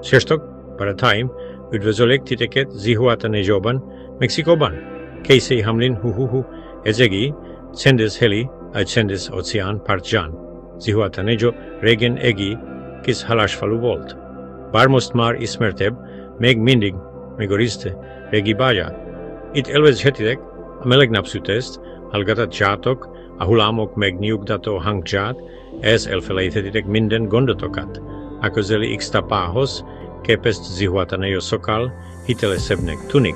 Sziasztok, barátaim! Üdvözöljük titeket Zihuatanejóban, Mexikóban. Casey Hamlin, ez Egi, Csendes-heli, a Csendes-óceán partján. Zihuatanejo régen Egi, kis halászfalu volt. Bár most már ismertebb, még mindig megőrizte régi báját. Itt élvezhetitek a meleg napsütést, hallgathatjátok a hullámok megnyugtató hangját, és elfelejthetitek minden gondotokat. A közeli X-tapához képest Zihuatanejo sokkal hitelesebbnek tűnik.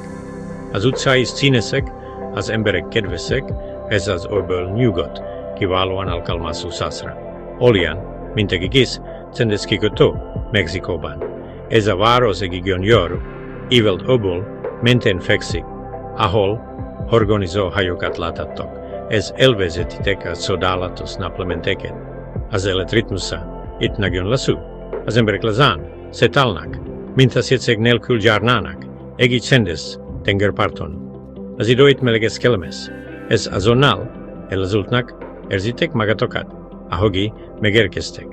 Az utcai színesek, az emberek kedvesek, ez az öböl nyugodt, kiválóan alkalmas úszásra. Olyan, mint egész Csendes-kikötő Mexikóban. Ez a város egy gyönyörű, ívelt öböl mentén fekszik, ahol horgonizó hajókat láthattok. Ez elvezetitek a csodálatos naplementeket. Az élet ritmusa itt nagyon lassú. Az emberek lazán sétálnak, mint a szétszeg nélkül járnának, egy csendes tengerparton. Az idő itt meleges kellemes. Ez azonnal elazultnak, érzitek magatokat, ahogy megérkeztek.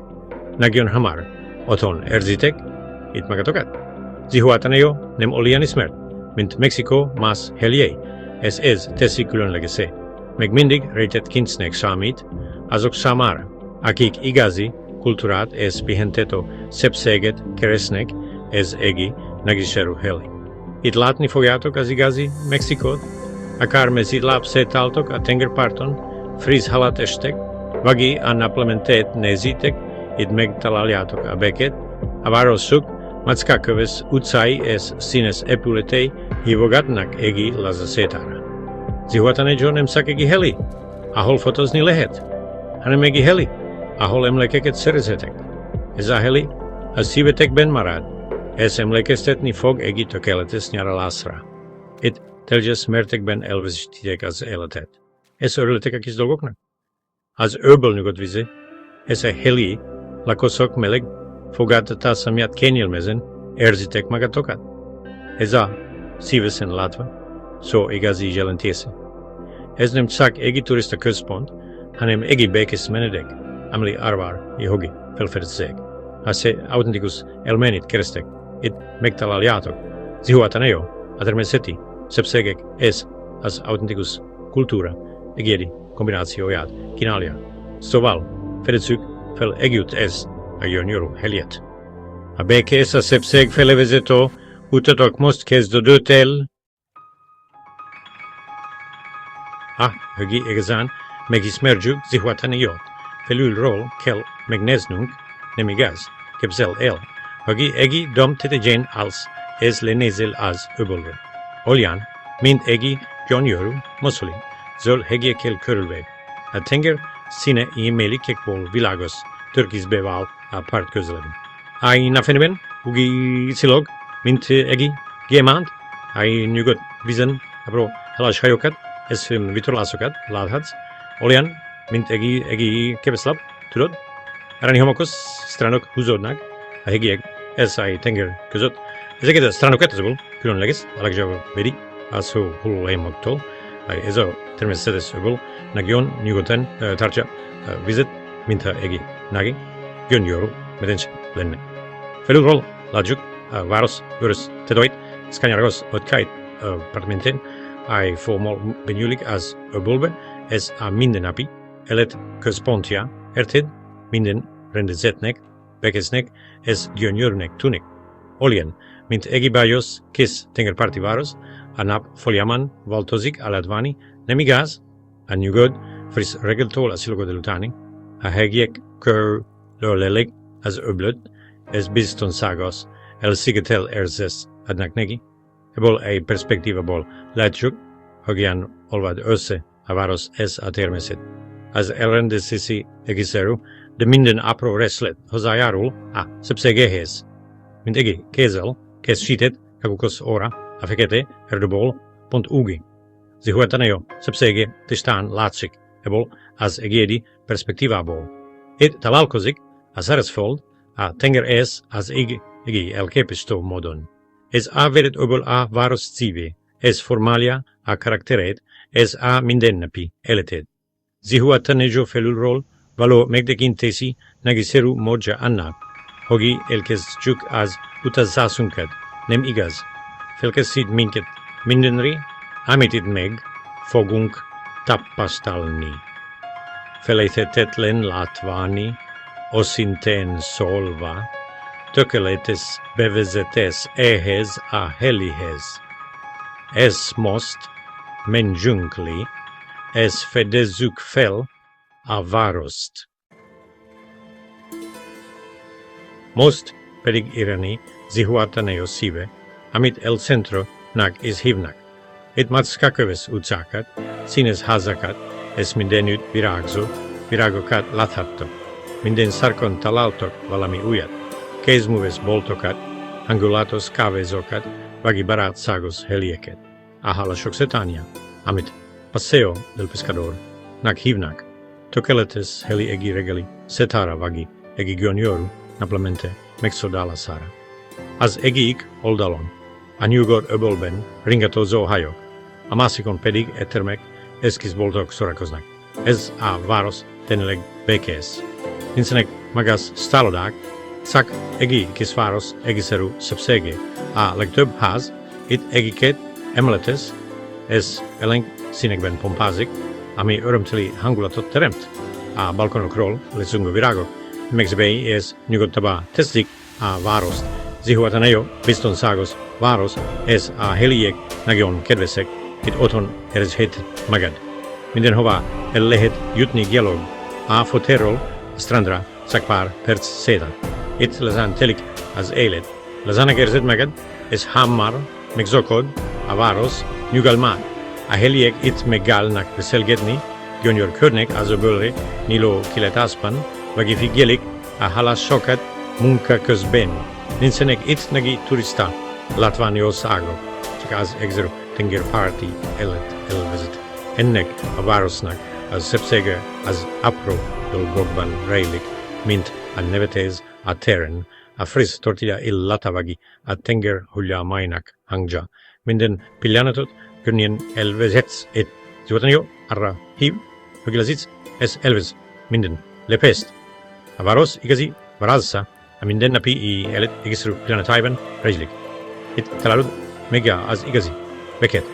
Nagyon hamar otthon érzitek itt magatokat. Zihuatanejo nem olyan ismert, mint Mexikó más helyei. Ez teszi különlegesé. Még mindig Rejtett kincsnek számít azok számára, akik igazi kultúrát és pihentető szépséget keresnek, ez egy nagyszerű hely. Itt látni fogjátok az igazi Mexikót, akár mezitláb sétáltok a tengerparton, Friss halat estek, vagy a naplementét nézitek, itt megtaláljátok a beket, a városok macskaköves utcai és színes épületei hívogatnak egy laza sétára. Zihuatanejo nem csak egy hely, ahol fotózni lehet, hanem egy hely, ahol emlékeket szerezhetek. Ez a hely a szívetekben marad, és emlékeztetni fog egy tökéletes nyaralásra. Itt teljes mértékben elvezetitek az életet. És örültek a kis dolgoknak. Az öböl nyugodt vize, ez a hely, lakosok meleg fogadtatás miatt kényelmezen érzitek magatokat. Ez a szívesen látva, szó igazi jelentése. Ez nem csak egy turista központ, hanem egy békés menedék, amely arvár jogi felfedezések. Ha se autentikus elmenit kerestek, itt megtaláljátok. Zihuatanejo, a természeti szépségek és az autentikus kultúra egyedi kombinációját kínálja. Szóval fedezzük fel együtt ez a gyönyörű helyet. A békés a szépség felevezető utatok most kezdődött el. Hogy igazán megismerjük Zihuatanejót. Felülről kell megnéznünk, nem igaz, képzel el, hogy egy dom tetején állsz, ez lenézel az öbölre. Olyan, mint egy gyönyörű moszolin, zöld hegyekkel körülve. A tenger színe émelikekból világos, türkiszbe vált a part közelében. Napfényben, úgy szilog, mint egy gyémánt, nyugodt vízen, apró halászhajókat, és vitorlásokat láthatsz, olyan, mint egy keveslap, tudod? Arany homokos strandok húzódnak a hegyek és a tenger között. Ezeket a strandokat azokból különleges, a legjobb a szó hullámoktól. Ez a természetes öböl nagyon nyugodtan tartja vizet, mint ha egy nagy, gyönyörű medence lenne. Felülről látjuk a város vörös tetőit, szkanyargos otkáit partmentén, a formál benyúlik az öbölbe, ez a mindennapi élet központja, érted? Minden rendezetnek, bekesnek, ez gyönyörűnek tűnik. Olyan, mint egy bájos, kis tengerparti város, a nap folyamán változik a látvány, nem igaz? A nyugodt, friss reggeltől a szilagó délutánig, a hegyek körülölelik az öblöt, ez biztonságos, elszigetel érzést adnak neki. Ebből egy perspektívából látjuk, hogyan olvad össze a város és a természet. Az elrendezési egészszerű, de minden apró részlet hozzájárul a szépségéhez. Mint egy kézzel, készített kakukos óra, a fekete erdőból pont úgy. Zihuatanejo szépsége tisztán látszik ebből az egyedi perspektívából. Itt találkozik a szárazföld, a tenger és az egy elképesztő módon. Ez a védett öböl a város szíve, ez formálja a karakterét, ez a mindennapi életet. Zihuatanejo felülről való megtekintési nagyszerű módja annak, hogy elkezdjük az utazásunkat, nem igaz? Felkészít minket mindenre, amit itt meg fogunk tapasztalni. Felejthetetlen látványi, őszintén szólva, tökéletes bevezetés ehhez a helihez. Ez most menjünk le, ez fedezzük fel a várost. Most pedig írni Zihuatanejo szíve, amit el centro-nak is hívnak. Itt macskaköves utcákat, színes házakat, és mindenütt virágokat láthattok. Minden sarkon találtok valami újat. Kézműves boltokat, hangulatos kávézókat, vagy barátságos helieket. A halasok setánia, amit Paseo del Pescador-nak hívnak. Tökéletes heli egi reggeli, setára vagy egi gyönyörű, naplemente megszódálasára. Az egyik oldalon, a nyugodt öbölben ringatozó hajók, a másikon pedig éttermek, eszkizboltok sorakoznak. Ez a város tényleg békés. Nincsenek magas szállodák, csak egy kis város egészszerű szépsége. A legtöbb ház itt egyiket emeletes, ez elenk színekben pompázik, ami örömteli hangulatot teremt. A balkonokról lezungó virágok, megzibei és nyugodtabbá teszik a várost. Zihuatanejo biztonságos város, és a heliek nagyon kedvesek, itt otthon érezhet magad. Mindenhova el lehet jutni gyalog, a fotelról a strandra csak pár perc sétál. Itt lazán telik az élet. Lazának érzed magad, és hamar megszokod a város nyugalmát. A heliek itt megállnak beszélgetni, gyönyörű körnek az öbölre nyíló kilátásban, vagy figyelik a halászokat munka közben. Nincsenek itt negi turista látványosságok, csak az egyre tengerparti élet elvezet. Ennek a városnak az szépsége az apró dolgokban rejlik, mint a nevetés a téren, a Friss tortilla illata vagy a tenger hullámainak hangja. Minden pillanatot könnyen elvezetsz et Zihuatanejo arra hív, hogy lazítsz, ez elvez minden lepést. A város igazi varázsa, a mindennapi élet egészszerű pillanataiban rejlik. Itt találod meg az igazi beket.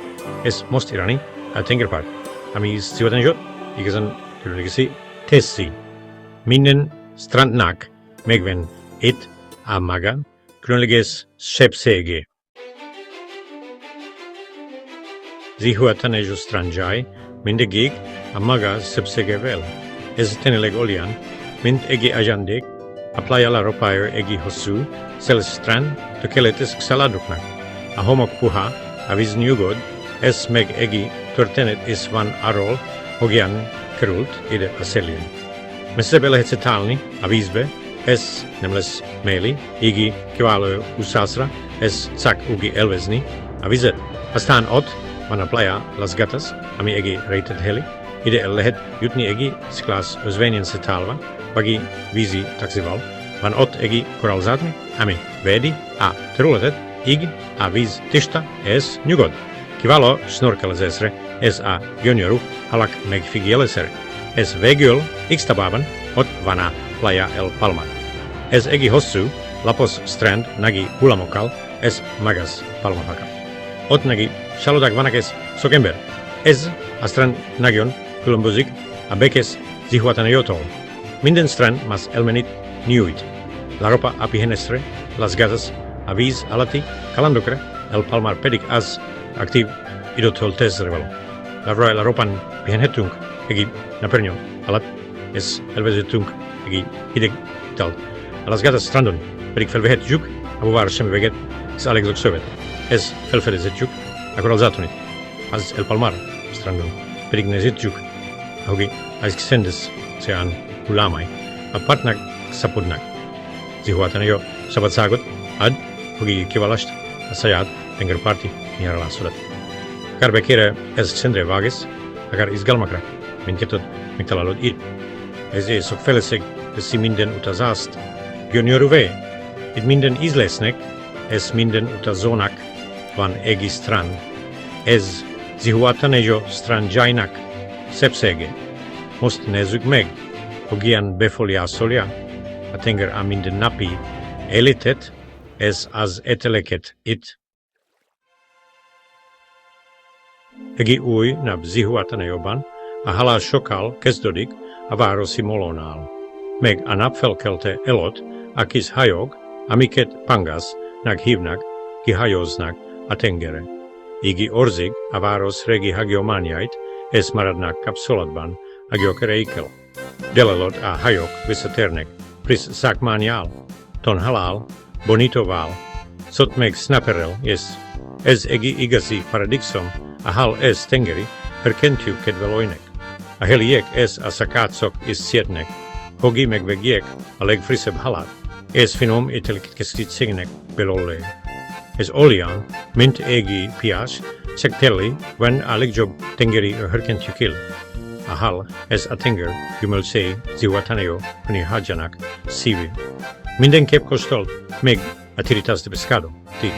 Ez most írni a tengerpart, ami Zihuatanejo igazán különlegesé teszi. Minden strandnak megvan itt a maga különleges szépsége. Zihuatanejo strandjai mindegyik a maga szépségevel. Ez tényleg olyan, mint egy ajándék, a playa la ropája egy hosszú, szeles strand tökéletes családoknak. A homok puha, a víz nyugodt, ez meg egy történet is van arról, hogyan került ide a szélén. Messzebbre lehet sétálni a vízbe, ez nem lesz mély, így kiváló úszásra, ez csak úgy élvezni a vizet. Aztán ott van a playa Las Gatas, ami egy Rejtett heli, ide el lehet jutni egy sziklás özvényen sétálva, vagy vízi taxival. Van ott egy korallzátony, ami védi a területet, így a víz tiszta és nyugodt. Kiváló snorkelezésre, ez a gyönyörű halak megfigyelésre. Ez végül Ixtabában, ott van a playa El Palmar. Ez egy hosszú, lapos strand nagi hullamokkal, ez magas palmafakat. Ott nagi szállodák vannak és sok ember. Ez a strand nagyon különbözik a békés Zihuatanejótól. Minden strand más elmenít nyújt. La ropa a pihenestre, Las Gatas, a víz alatti kalandokra, El Palmar pedig az aktív időtöltésre való. La ropan pihenhetünk egy napernyő alatt, és elvezetünk egy hideg italt. A Las Gatas strandon pedig felvehetjük a buvár semmiveget, és a legzok szövet. Ez felfedezetjük a korallzátonit. Az El Palmar strandon pedig nézhetjük, ahogy az Csendes-óceán hullámai a partnak szapodnak. Zihuatanejo szabadságot ad, hogy kiválaszt a saját tengerparti nyaralásodat. Akár bekére ez Csendre vágesz, akár izgalmakra, mindkettőt megtalálod itt. Ezért sok feleség teszi minden utazást gyönyörűvé. Itt minden ízlésnek, ez minden utazónak van egy strand. Ez Zihuatanejo strandjainak szépsége. Most nézzük meg, hogyan befolyásolja a tenger a mindennapi életet, ez az ételeket itt. Egy új nap Zihuatanejóban a halál sokkal kezdődik a városi molónál, meg a napfelkelte előtt a kis hajók, amiket pangasnak hívnak, kihajóznak a tengere. Így orzik a város régi hagyományait, ez maradnak kapcsolatban a gyökereikkel. Délelőtt a hajók visszatérnek Friss szakmányjal, tonhalál, bonítóval, szót meg snapperrel, ez egy igazi paradicsom, a hal ez tengeri, herkentjük kedvelőinek. A heliek ez a szakácok is szétnek, hogi megvegiek a legfrissebb halat, ez finom ételeket készítenek belőle. Ez olyan, mint egy piás, csak teli, van a legjobb tengeri herkentjük el. A hal, ez a tenger, gyümölcsei, Zihuatanejo, hagyjanak szívű. Mindenképp kóstolt meg a tiritas de pescado, ti.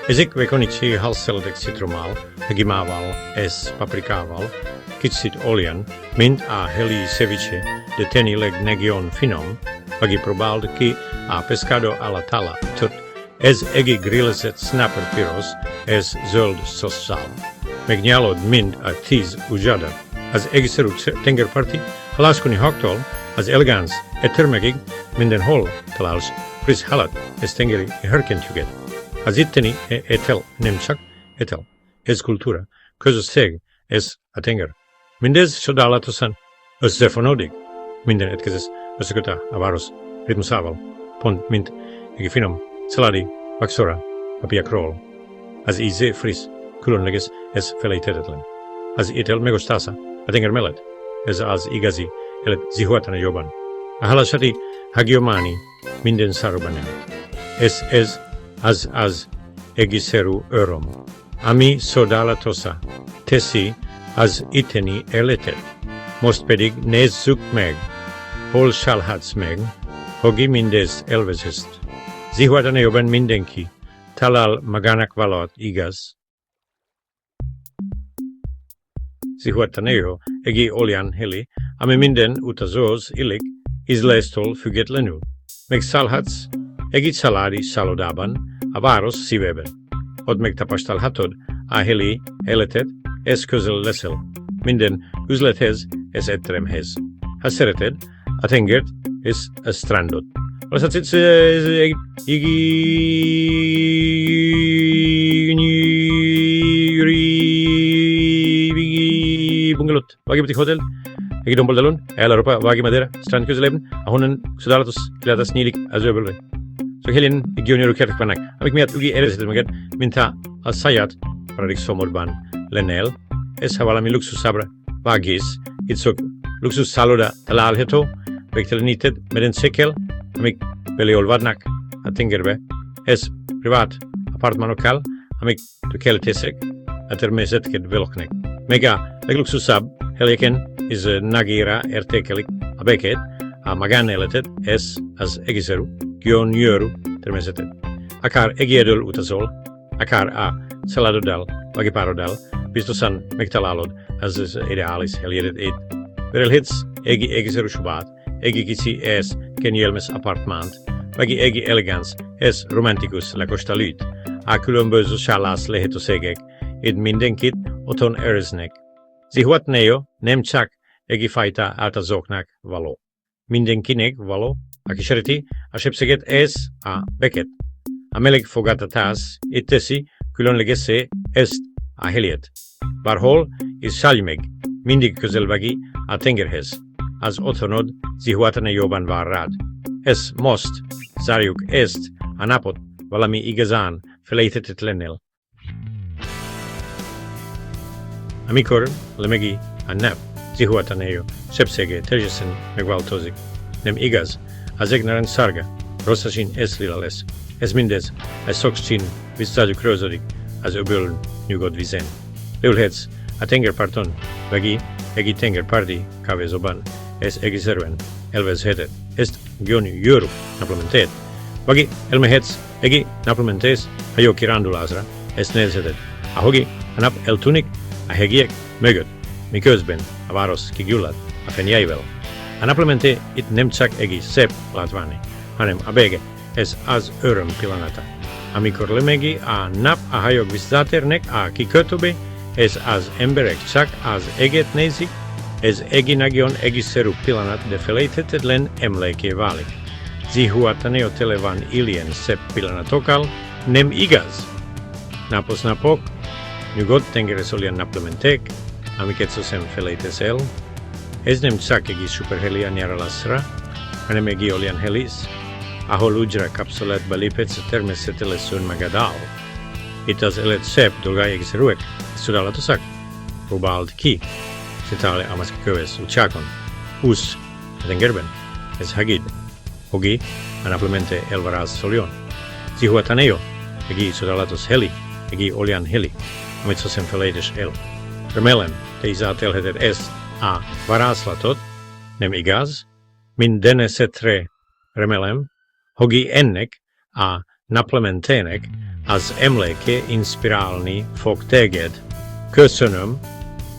Ezek vekonici halszeledek citrommal, hegimával, ez paprikával, kicsit olyan, mint a heli ceviche de tenileg negion finom, vagi probald ki a pescado alla tala, tot ez egy grillezett snapper piros, ez zöld szószal. Megnyalod mind a 10 ujjada. Az egyszerű tengerparti, halászkoni haktól, az elegáns ettermegig mindenhol találsz friss halat, ez tengeri herkentjüket. Az itteni étel nemcsak, étel, ez kultúra, közösség, ez a tenger. Mindez csodálatosan összefonódik. Minden étkezés összeköt a város ritmusával, pont mint egy finom szaládi, vakszora, a piakról. Az íze friss, különleges, ez felejthetetlen. Az étel megosztása a tenger mellett, ez az igazi élet Zihuatanejóban. A halászati hagyomány minden szárban nem. Ez az egyszerű öröm, ami csodálatosan teszi az itteni életet. Most pedig nézzük meg, hol csalhatsz meg, hogy mindez élvezést. Zihuatanejóban mindenki talál magának valót, igaz? Zihuatanejo egy olyan hely, ami minden utazóhoz illik, ízléstől függetlenül. Megszállhatsz egy családi szállodában a város szívében. Ott megtapasztalhatod a helyi életet, ez közel leszel. Minden üzlethez, ez étteremhez. Ha szereted a tengert, ez a strandot. Az hát bungalot, vágibati hotel, egy domboldalon, Európa, vági Madera, strand közelében, ahonnan csodálatos kilátás nyílik az öbölre. Sok helyen egy gyönyörű kertek vannak, amik miatt úgy érezzétek magad, mint ha a saját paradicsomodban lennél. Ez ha valami luxuszábra vágész, itt sok luxus szálloda található, végtelenített medencékkel, amik beleolvadnak a tengerbe. Ez privát apartmanokkal, amik tökéletesek a természetkedvelőknek. Még a legluxusabb helyeken is nagyra értékelik a békét, a magánéletet, ez az egyszerű, gyönyörű természetet. Akár egyedül utazol, akár a családoddal vagy pároddal, biztosan megtalálod az ideális helyet itt. Berelhetsz egy egyszerű szobát, egy kicsi ez kényelmes apartmánt, vagy egy elegáns, ez romantikus lakostalüt. A különböző szállász lehetőségek, itt mindenkit otthon éreznek. Zihuatanejo nem csak egyfajta átazóknak való. Mindenkinek való, aki szereti a szépséget, ez a békét. A meleg fogadtatás itt teszi különlegessé ezt a helyet. Bárhol is szállj meg, mindig közel vagy a tengerhez. Az otthonod Zihuatanejóban vár rád. Ez most zárjuk ezt a napot valami igazán felejthetetlennél. Amikor lemegi a nap, Zihuatanejo szépsége teljesen megváltozik. Nem igaz, az ég narancssárga, rózsaszín és lila lesz. Ez mindez a szokszín visszatükröződik az öböl nyugodt vízen. Leülhetsz a tengerparton, vagy egy tengerparti kávézóban, ez egyszerűen élvezheted ezt gyönyörű naplementét. Vagy elmehetsz egy naplementés a jó kirándulásra, ezt nézheted. Ahogy a nap eltűnik a hegyiek mögött, miközben a város kigyullad a fenyeivel. A naplementé itt nem csak egy szép látvány, hanem a bége, ez az öröm pillanata. Amikor lemegi a nap a hajók visszatérnek a kikötőbe, ez az emberek csak az éget nézik, ez egy nagyon egyszerű pillanat, de felejthetetlen emléké válik. Zihuatanejo tele van ilyen szép pillanatokkal, nem igaz? Napos napok, nyugodt tengerészolyan naplementek, amiket sosem felejtesz el, ez nem csak egy szuperheli a nyaralásra, hanem egy olyan helis, ahol újra kapcsolatba léphetsz a természetesen magadal. Itt az élet szép dolgai egyszerűek, csodálatosak. Próbáld ki, sétálj a mexikói utcákon, úsz a tengerben, ez hagyd, hogi a naplemente elvarázsoljon. Zihuatanejo, egy csodálatos heli, egy olyan heli, amit sosem felejtesz el. Remélem, te is átélheted ezt a varázslatot, nem igaz? Minden esetre remélem, hogy ennek a naplementének az emléke inspirálni fog téged. Köszönöm,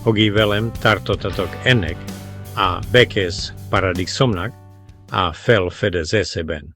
hogy velem tartottatok ennek a békés paradicsomnak a felfedezésében.